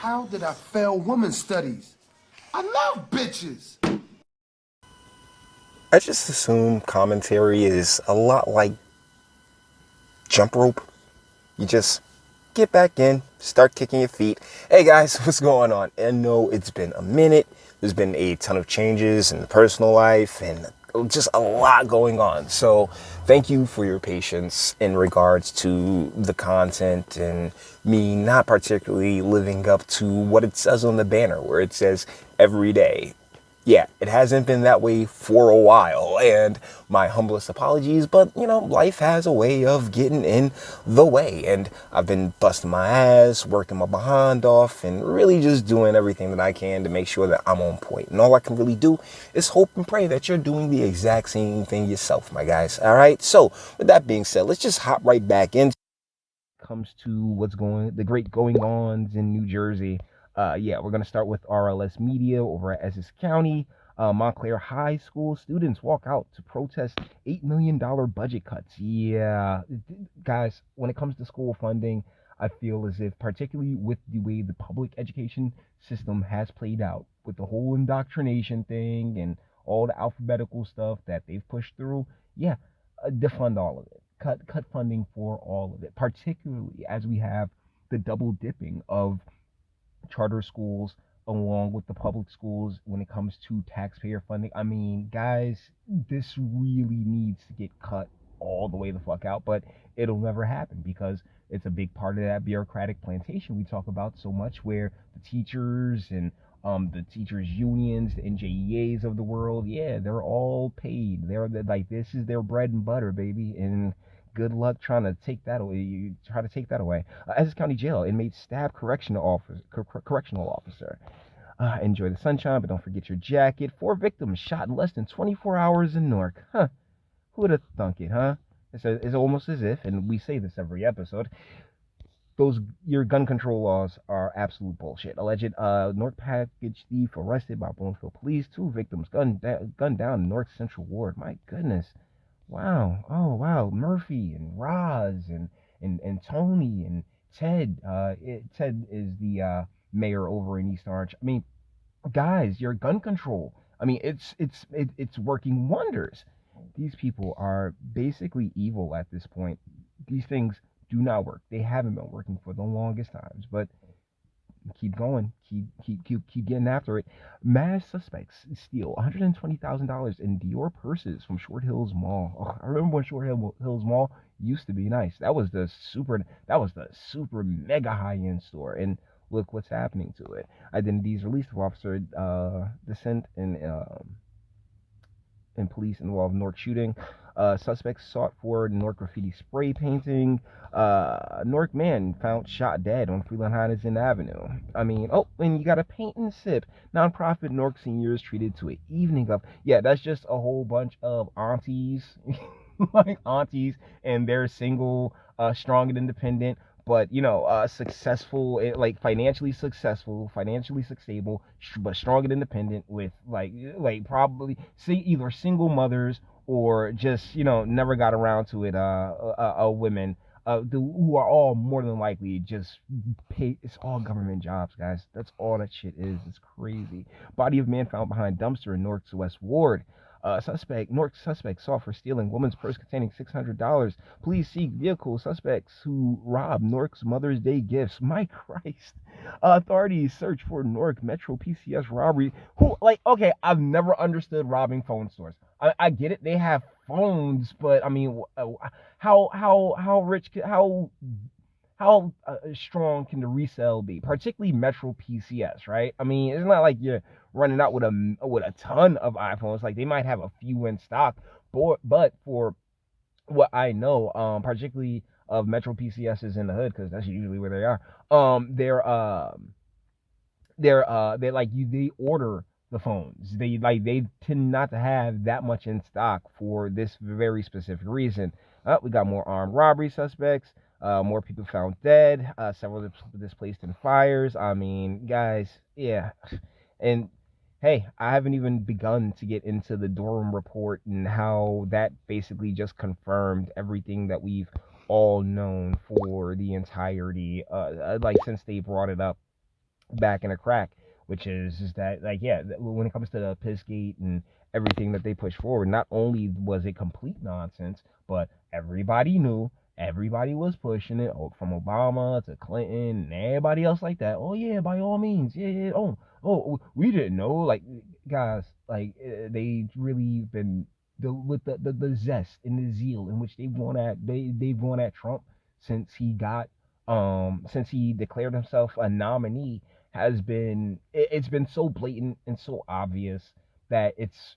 How did I fail women's studies? I love bitches. I just assume commentary is a lot like jump rope. You just get back in, start kicking your feet. Hey guys, what's going on? And no, it's been a minute. There's been a ton of changes in the personal life and just a lot going on. So thank you for your patience in regards to the content and me not particularly living up to what it says on the banner where it says every day. Yeah, it hasn't been that way for a while, and my humblest apologies, but life has a way of getting in the way, and I've been busting my ass, working my behind off, and really just doing everything that I can to make sure that I'm on point. And all I can really do is hope and pray that you're doing the exact same thing yourself, my guys. All right, so with that being said, let's just hop right back in. Comes to the great going ons in New Jersey. Yeah, we're going to start with RLS Media over at Essex County. Montclair High School students walk out to protest $8 million budget cuts. Yeah, guys, when it comes to school funding, I feel as if, particularly with the way the public education system has played out, with the whole indoctrination thing and all the alphabetical stuff that they've pushed through, yeah, defund all of it. Cut funding for all of it, particularly as we have the double dipping of charter schools along with the public schools when it comes to taxpayer funding. I mean, guys, this really needs to get cut all the way the fuck out, but it'll never happen because it's a big part of that bureaucratic plantation we talk about so much, where the teachers and the teachers unions, the NJEAs of the world, yeah, they're all paid. They're like, this is their bread and butter, baby, and good luck trying to take that away. You try to take that away. Essex County Jail inmate stab correctional officer. Enjoy the sunshine, but don't forget your jacket. 4 victims shot in less than 24 hours in Newark. Huh? Who would have thunk it, huh? It's almost as if, and we say this every episode, your gun control laws are absolute bullshit. Alleged Newark package thief arrested by Bloomfield police. 2 victims gunned down in Newark Central Ward. My goodness. Wow. Oh wow. Murphy and Roz and Tony and Ted. Ted is the mayor over in East Orange. I mean, guys, your gun control. I mean, it's working wonders. These people are basically evil at this point. These things do not work. They haven't been working for the longest times, but keep going, keep getting after it. Mass suspects steal $120,000 in Dior purses from Short Hills Mall. Oh, I remember when Hills Mall used to be nice. That was the super mega high end store, and look what's happening to it. Identities released of Officer Descent and police involved in Newark shooting. Suspects sought for Newark graffiti spray painting. Newark man found shot dead on Freeland Heineken Avenue. I mean, oh, and you got a paint and sip. Nonprofit Newark seniors treated to an evening of. Yeah, that's just a whole bunch of aunties, like aunties, and they're single, strong and independent, but successful, like financially stable, but strong and independent, with like probably see either single mothers or just never got around to it, women, who are all more than likely just pay. It's all government jobs, guys. That's all that shit is. It's crazy. Body of man found behind dumpster in Newark's West Ward. Newark suspect sought for stealing woman's purse containing $600. Police seek vehicle suspects who robbed Newark's Mother's Day gifts. My Christ. Authorities search for Newark Metro PCS robbery. Okay, I've never understood robbing phone stores. I get it. They have phones, but I mean, how rich, how strong can the resale be, particularly Metro PCS, right? I mean, it's not like you're running out with a ton of iPhones. Like, they might have a few in stock, but for what I know, particularly of Metro PCSs in the hood, because that's usually where they are. They like you. They order the phones. They tend not to have that much in stock for this very specific reason. We got more armed robbery suspects. More people found dead. Several displaced in fires. I mean, guys, yeah. And hey, I haven't even begun to get into the Durham report and how that basically just confirmed everything that we've all known for the entirety, like since they brought it up back in a crack, which is that, like, yeah, when it comes to the Pissgate and everything that they push forward, not only was it complete nonsense, but everybody knew, everybody was pushing it, from Obama to Clinton and everybody else like that. Oh yeah, by all means, yeah, yeah. Oh, we didn't know, like, guys, like, they really been with the zest and the zeal in which they've gone at Trump since since he declared himself a nominee, it's been so blatant and so obvious that it's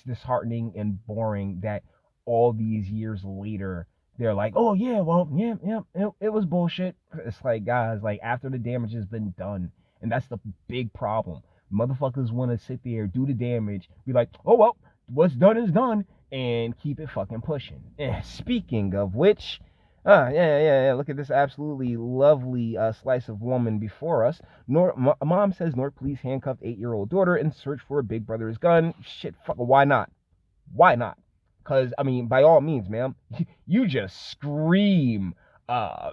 disheartening and boring that all these years later they're like, oh yeah, well, yeah, yeah, it was bullshit. It's like, guys, like, after the damage has been done, and that's the big problem. Motherfuckers want to sit there, do the damage, be like, oh well, what's done is done, and keep it fucking pushing. Speaking of which, yeah. Look at this absolutely lovely slice of woman before us. Mom says North police handcuffed 8-year-old daughter in search for a big brother's gun. Shit, fuck, why not? Why not? Because, I mean, by all means, ma'am, you just scream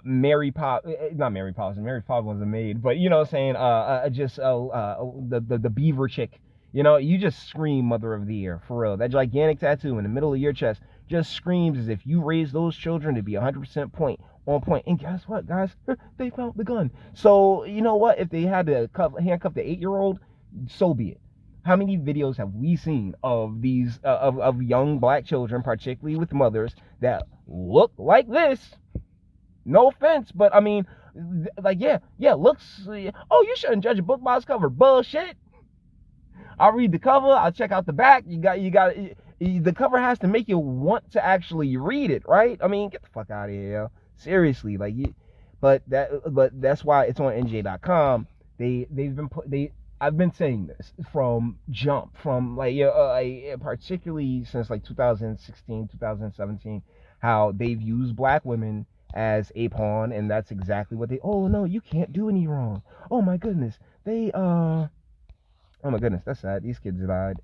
Mary Pop, not Mary Poppins. Mary Poppins was a maid, but you know what I'm saying, just the beaver chick. You know, you just scream Mother of the Year, for real. That gigantic tattoo in the middle of your chest just screams as if you raised those children to be 100% on point. And guess what, guys? They found the gun. So, you know what? If they had to handcuff the 8-year-old, so be it. How many videos have we seen of these of young black children, particularly with mothers, that look like this? No offense, but I mean, like, yeah, looks. Oh, you shouldn't judge a book by its cover. Bullshit. I'll read the cover. I'll check out the back. The cover has to make you want to actually read it, right? I mean, get the fuck out of here, yo. Seriously, like, but that's why it's on NJ.com. I've been saying this from jump, from like, particularly since like 2016, 2017, how they've used black women as a pawn, and that's exactly what they. Oh no, you can't do any wrong. Oh my goodness, oh my goodness, that's sad. These kids died.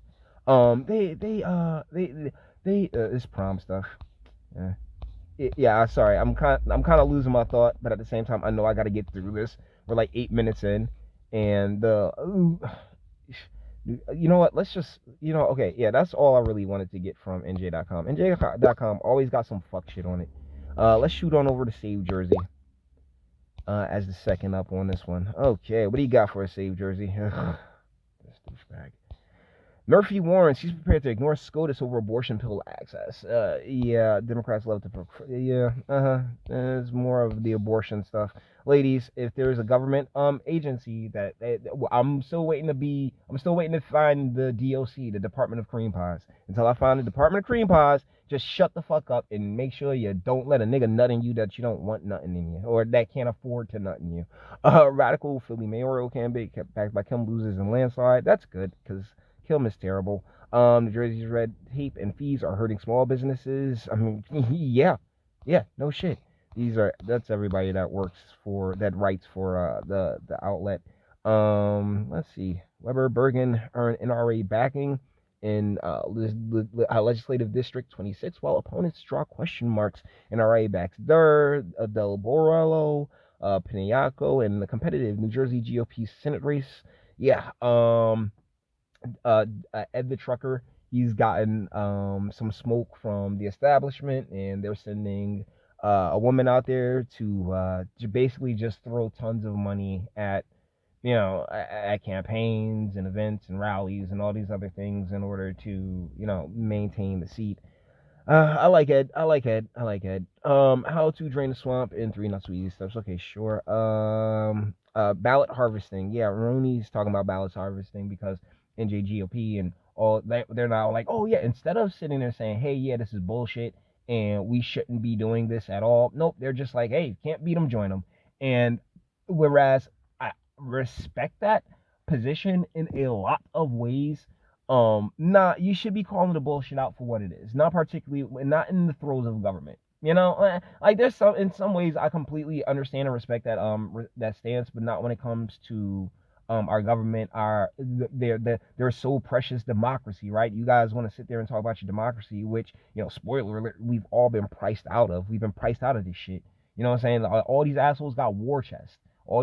This prom stuff. Yeah. Yeah, sorry. I'm kind of losing my thought, but at the same time, I know I got to get through this. We're like 8 minutes in, and you know what? Let's just, okay, yeah, that's all I really wanted to get from NJ.com. NJ.com always got some fuck shit on it. Let's shoot on over to Save Jersey. As the second up on this one. Okay, what do you got for a Save Jersey? This douchebag. Murphy Warren, she's prepared to ignore SCOTUS over abortion pill access. Yeah, Democrats love to. It's more of the abortion stuff. Ladies, if there's a government agency I'm still waiting to find the DOC, the Department of Cream Pies. Until I find the Department of Cream Pies, just shut the fuck up and make sure you don't let a nigga nut in you that you don't want nothing in you, or that can't afford to nut in you. Radical Philly mayoral candidate kept backed by Kim loses in landslide. That's good, because Kim is terrible. New Jersey's red tape and fees are hurting small businesses. I mean, yeah, no shit. That's everybody that writes for the outlet. Let's see. Weber Bergen earned NRA backing in legislative district 26, while opponents draw question marks. NRA backs Durr, Del Borello, Piniaco, and the competitive New Jersey GOP Senate race. Yeah. Ed the trucker, he's gotten some smoke from the establishment, and they're sending a woman out there to basically just throw tons of money at at campaigns and events and rallies and all these other things in order to maintain the seat. I like Ed. How to drain the swamp in 3 not so easy steps. Okay, sure. Ballot harvesting. Yeah, Rooney's talking about ballot harvesting because NJGOP and all they're now like, oh yeah, instead of sitting there saying, hey, yeah, this is bullshit and we shouldn't be doing this at all. Nope, they're just like, hey, can't beat them, join them. And whereas I respect that position in a lot of ways, you should be calling the bullshit out for what it is, not particularly, not in the throes of government. Like, there's in some ways I completely understand and respect that stance, but not when it comes to our government, their so precious democracy, right? You guys want to sit there and talk about your democracy, which, spoiler alert, we've all been priced out of. We've been priced out of this shit. You know what I'm saying? All these assholes got war chests.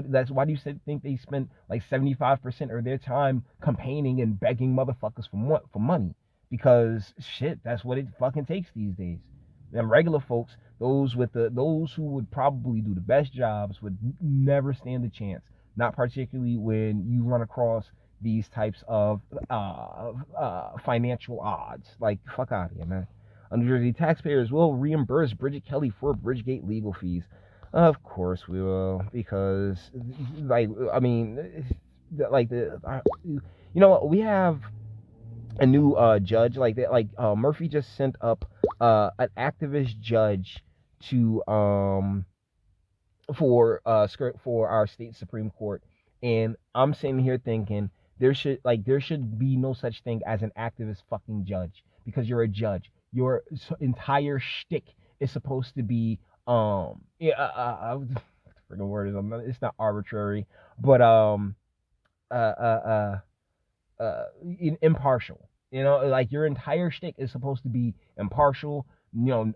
That's why do you think they spend like 75% of their time campaigning and begging motherfuckers for money? Because shit, that's what it fucking takes these days. And regular folks, those who would probably do the best jobs, would never stand a chance. Not particularly when you run across these types of financial odds. Like, fuck out of here, man. New Jersey taxpayers will reimburse Bridget Kelly for Bridgegate legal fees. Of course we will, because, like, I mean, like you know what? We have a new judge. Murphy just sent up an activist judge to for our state Supreme Court, and I'm sitting here thinking there should be no such thing as an activist fucking judge, because you're a judge. Your entire shtick is supposed to be yeah freaking word is it's not arbitrary, but uh uh impartial. You know, like your entire shtick is supposed to be impartial,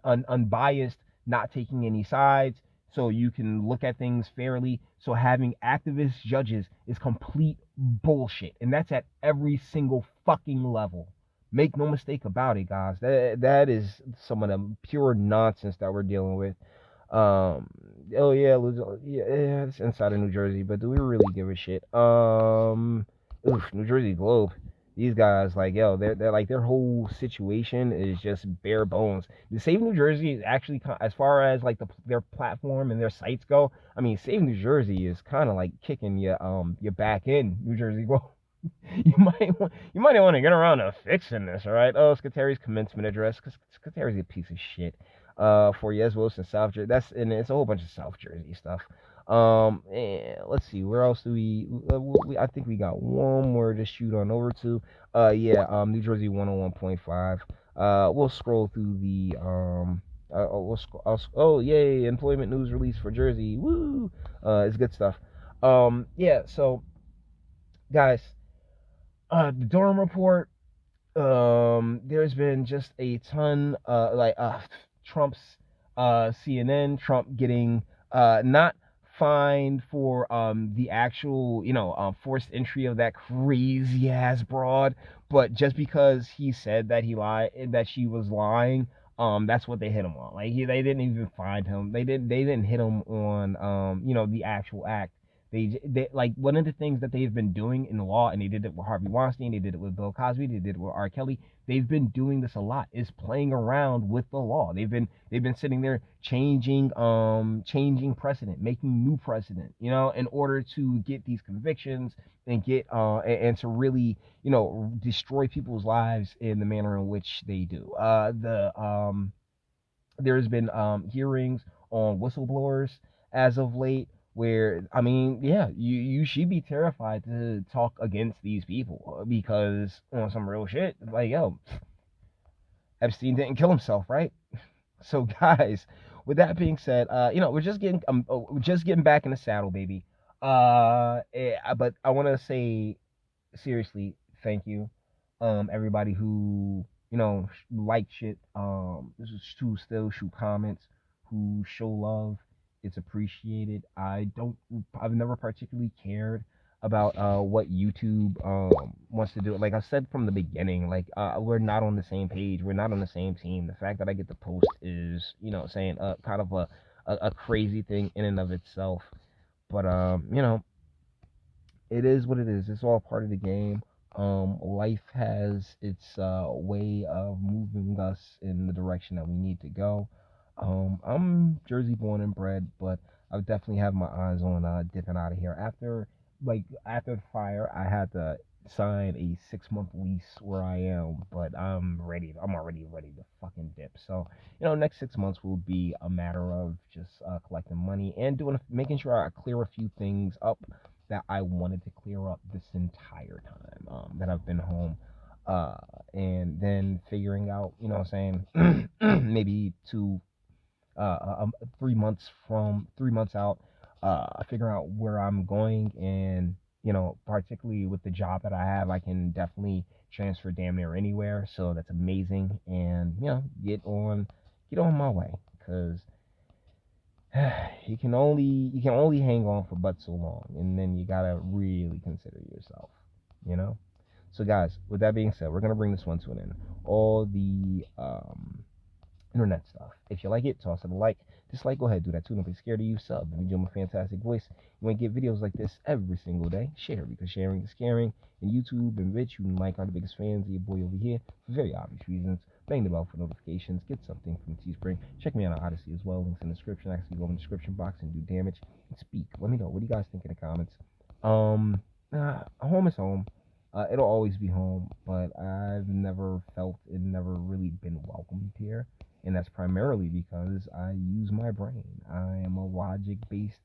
unbiased, not taking any sides, so you can look at things fairly. So having activist judges is complete bullshit, and that's at every single fucking level. Make no mistake about it, guys. That is some of the pure nonsense that we're dealing with. Um, oh yeah, yeah, it's inside of New Jersey, but do we really give a shit? New Jersey Globe. These guys, like, yo, they're like, their whole situation is just bare bones. The Save New Jersey is actually, as far as like their platform and their sites go. I mean, Save New Jersey is kind of like kicking your back in New Jersey Globe. You might want to get around to fixing this, all right? Oh, Scutteri's commencement address, because Scutteri's a piece of shit. For Yes Wilson, South Jersey. And it's a whole bunch of South Jersey stuff. And let's see, where else do we I think we got one more to shoot on over to. Yeah, New Jersey 101.5. We'll scroll through the oh yay, employment news release for Jersey. Woo! It's good stuff. Yeah, so guys, the Durham report, there's been just a ton Trump's CNN, Trump getting not fined for the actual forced entry of that crazy ass broad, but just because he said that she was lying. That's what they hit him on. Like, they didn't even find him. They didn't hit him on the actual act. They like, one of the things that they've been doing in the law, and they did it with Harvey Weinstein, they did it with Bill Cosby, they did it with R. Kelly. They've been doing this a lot, is playing around with the law. They've been sitting there changing precedent, making new precedent, in order to get these convictions and get and to really destroy people's lives in the manner in which they do. There's been hearings on whistleblowers as of late, where, I mean, yeah, you should be terrified to talk against these people, because on some real shit, like, yo, Epstein didn't kill himself, right? So, guys, with that being said, we're just getting back in the saddle, baby. But I want to say, seriously, thank you, everybody who like shit, who still shoot comments, who show love. It's appreciated. I've never particularly cared about what YouTube wants to do. Like I said from the beginning, like, we're not on the same page, we're not on the same team. The fact that I get to post is, saying kind of a crazy thing in and of itself. But it is what it is. It's all part of the game. Life has its way of moving us in the direction that we need to go. I'm Jersey born and bred, but I definitely have my eyes on dipping out of here. After the fire, I had to sign a 6-month lease where I am, but I'm ready. I'm already ready to fucking dip. So, next 6 months will be a matter of just collecting money and making sure I clear a few things up that I wanted to clear up this entire time that I've been home. And then figuring out, what I'm saying, maybe 3 months out, figuring out where I'm going. And, particularly with the job that I have, I can definitely transfer damn near anywhere. So that's amazing. And, get on my way. Because you can only hang on for but so long, and then you gotta really consider yourself, you know. So guys, with that being said, we're gonna bring this one to an end. All the internet stuff. If you like it, toss it a like. Dislike, go ahead, do that too. Don't be scared of you. Sub. If you do my fantastic voice, you want to get videos like this every single day. Share, because sharing is caring. And YouTube and Bitchute and Mike are the biggest fans of your boy over here for very obvious reasons. Bang the bell for notifications. Get something from Teespring. Check me out on Odyssey as well. Links in the description. Actually, go in the description box and do damage and speak. Let me know. What do you guys think in the comments? Home is home. It'll always be home, but I've never felt and never really been welcomed here, and that's primarily because I use my brain. I am a logic-based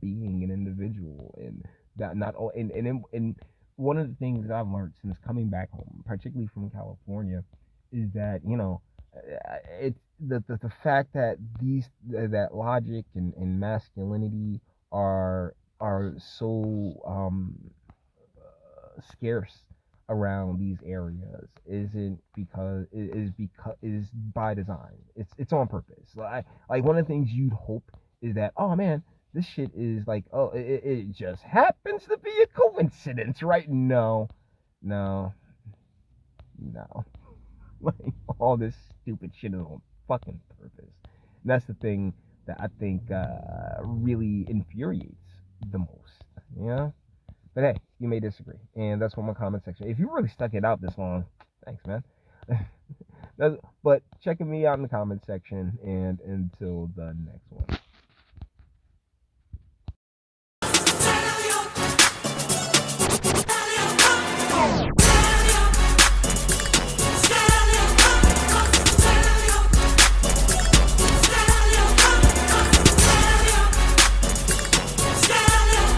being, an individual, and that not all. And one of the things that I've learned since coming back home, particularly from California, is that it's the fact that that logic and masculinity are so scarce around these areas isn't because it is because is by design. It's on purpose. Like one of the things you'd hope is that, oh man, this shit is like, oh, it just happens to be a coincidence, right? No, no, no. Like all this stupid shit is on fucking purpose. And that's the thing that I think really infuriates the most. You know. But hey, you may disagree, and that's what my comment section. If you really stuck it out this long, thanks, man. But checking me out in the comment section, and until the next one.